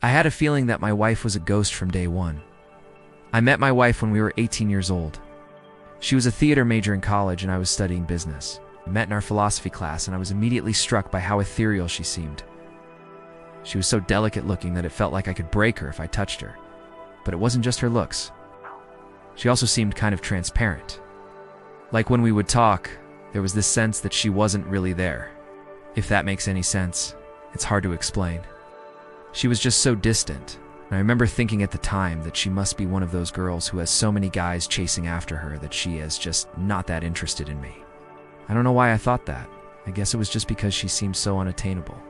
I had a feeling that my wife was a ghost from day one. I met my wife when we were 18 years old. She was a theater major in college and I was studying business. We met in our philosophy class and I was immediately struck by how ethereal she seemed. She was so delicate looking that it felt like I could break her if I touched her. But it wasn't just her looks. She also seemed kind of transparent. Like when we would talk, there was this sense that she wasn't really there. If that makes any sense, it's hard to explain. She was just so distant. And I remember thinking at the time that she must be one of those girls who has so many guys chasing after her that she is just not that interested in me. I don't know why I thought that. I guess it was just because she seemed so unattainable.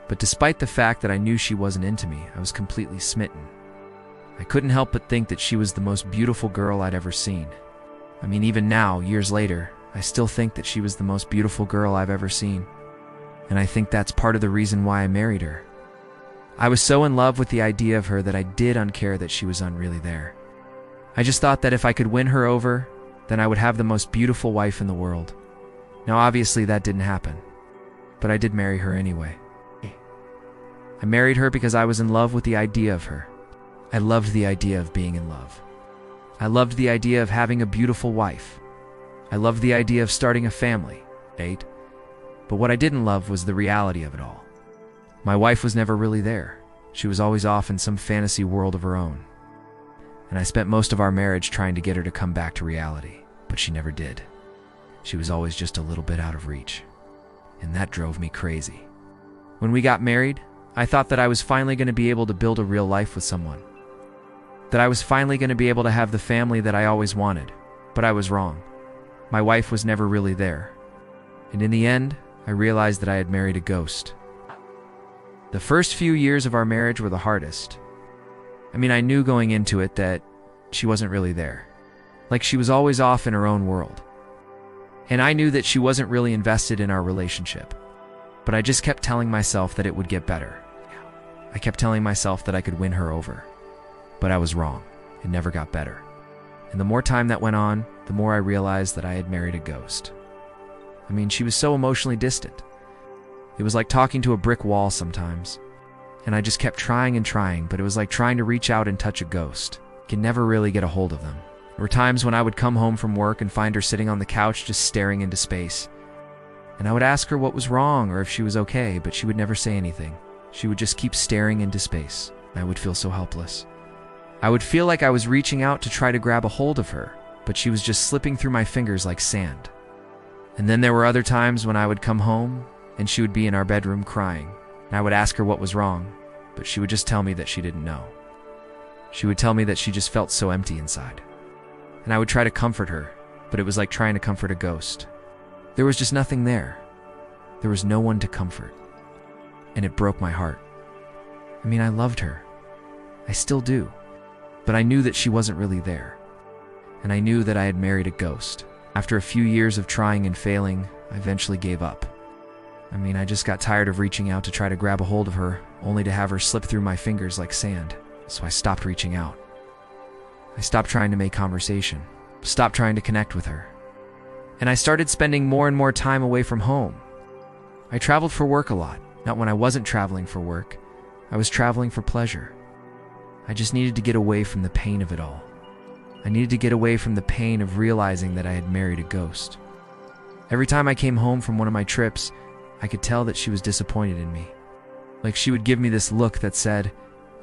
But despite the fact that I knew she wasn't into me, I was completely smitten. I couldn't help but think that she was the most beautiful girl I'd ever seen. I mean, even now, years later, I still think that she was the most beautiful girl I've ever seen. And I think that's part of the reason why I married her. I was so in love with the idea of her that I did uncare that she was unreally there. I just thought that if I could win her over, then I would have the most beautiful wife in the world. Now obviously that didn't happen, but I did marry her anyway. I married her because I was in love with the idea of her. I loved the idea of being in love. I loved the idea of having a beautiful wife. I loved the idea of starting a family, But what I didn't love was the reality of it all. My wife was never really there. She was always off in some fantasy world of her own. And I spent most of our marriage trying to get her to come back to reality, but she never did. She was always just a little bit out of reach. And that drove me crazy. When we got married, I thought that I was finally going to be able to build a real life with someone. That I was finally going to be able to have the family that I always wanted. But I was wrong. My wife was never really there. And in the end, I realized that I had married a ghost. The first few years of our marriage were the hardest. I mean, I knew going into it that she wasn't really there. Like she was always off in her own world. And I knew that she wasn't really invested in our relationship. But I just kept telling myself that it would get better. I kept telling myself that I could win her over. But I was wrong. It never got better. And the more time that went on, the more I realized that I had married a ghost. I mean, she was so emotionally distant. It was like talking to a brick wall sometimes. And I just kept trying and trying, but it was like trying to reach out and touch a ghost. You can never really get a hold of them. There were times when I would come home from work and find her sitting on the couch just staring into space. And I would ask her what was wrong or if she was okay, but she would never say anything. She would just keep staring into space. I would feel so helpless. I would feel like I was reaching out to try to grab a hold of her, but she was just slipping through my fingers like sand. And then there were other times when I would come home and she would be in our bedroom crying. And I would ask her what was wrong, but she would just tell me that she didn't know. She would tell me that she just felt so empty inside. And I would try to comfort her, but it was like trying to comfort a ghost. There was just nothing there. There was no one to comfort. And it broke my heart. I mean, I loved her. I still do. But I knew that she wasn't really there. And I knew that I had married a ghost. After a few years of trying and failing, I eventually gave up. I mean, I just got tired of reaching out to try to grab a hold of her, only to have her slip through my fingers like sand. So I stopped reaching out. I stopped trying to make conversation, stopped trying to connect with her. And I started spending more and more time away from home. I traveled for work a lot. Not when I wasn't traveling for work. I was traveling for pleasure. I just needed to get away from the pain of it all. I needed to get away from the pain of realizing that I had married a ghost. Every time I came home from one of my trips, I could tell that she was disappointed in me. Like she would give me this look that said,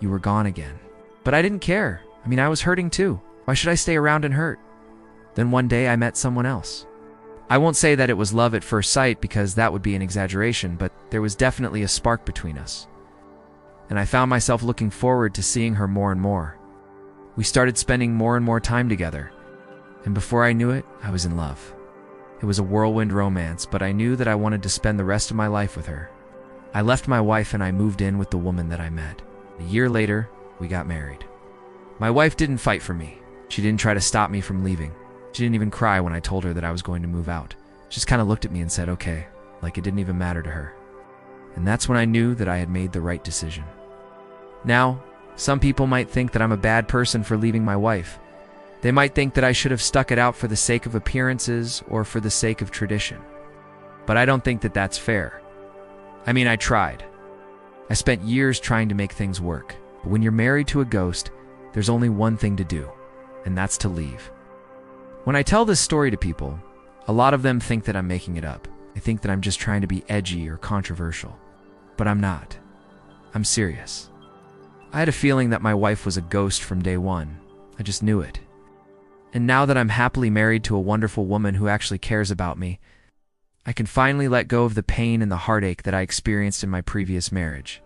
"You were gone again." But I didn't care. I mean, I was hurting too. Why should I stay around and hurt? Then one day I met someone else. I won't say that it was love at first sight because that would be an exaggeration, but there was definitely a spark between us. And I found myself looking forward to seeing her more and more. We started spending more and more time together, and before I knew it, I was in love. It was a whirlwind romance, but I knew that I wanted to spend the rest of my life with her. I left my wife and I moved in with the woman that I met. A year later, we got married. My wife didn't fight for me. She didn't try to stop me from leaving. She didn't even cry when I told her that I was going to move out. She just kind of looked at me and said, okay, like it didn't even matter to her. And that's when I knew that I had made the right decision. Now, some people might think that I'm a bad person for leaving my wife. They might think that I should have stuck it out for the sake of appearances or for the sake of tradition. But I don't think that that's fair. I mean, I tried. I spent years trying to make things work. But when you're married to a ghost, there's only one thing to do, and that's to leave. When I tell this story to people, a lot of them think that I'm making it up. They think that I'm just trying to be edgy or controversial. But I'm not. I'm serious. I had a feeling that my wife was a ghost from day one. I just knew it. And now that I'm happily married to a wonderful woman who actually cares about me, I can finally let go of the pain and the heartache that I experienced in my previous marriage.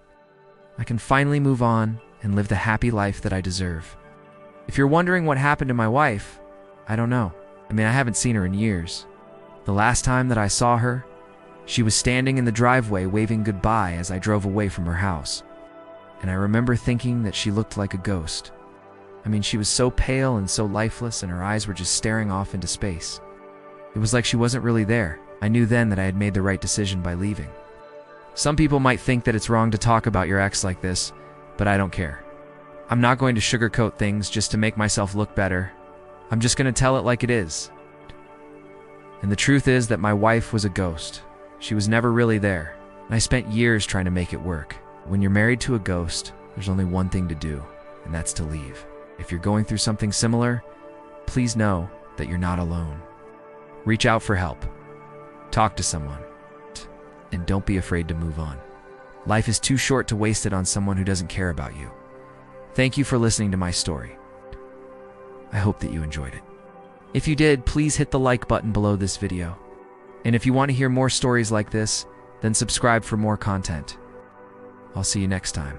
I can finally move on and live the happy life that I deserve. If you're wondering what happened to my wife, I don't know. I haven't seen her in years. The last time that I saw her, she was standing in the driveway waving goodbye as I drove away from her house. And I remember thinking that she looked like a ghost. She was so pale and so lifeless, and her eyes were just staring off into space. It was like she wasn't really there. I knew then that I had made the right decision by leaving. Some people might think that it's wrong to talk about your ex like this, but I don't care. I'm not going to sugarcoat things just to make myself look better. I'm just going to tell it like it is. And the truth is that my wife was a ghost. She was never really there, and I spent years trying to make it work. When you're married to a ghost, there's only one thing to do, and that's to leave. If you're going through something similar, please know that you're not alone. Reach out for help. Talk to someone. And don't be afraid to move on. Life is too short to waste it on someone who doesn't care about you. Thank you for listening to my story. I hope that you enjoyed it. If you did, please hit the like button below this video. And if you want to hear more stories like this, then subscribe for more content. I'll see you next time.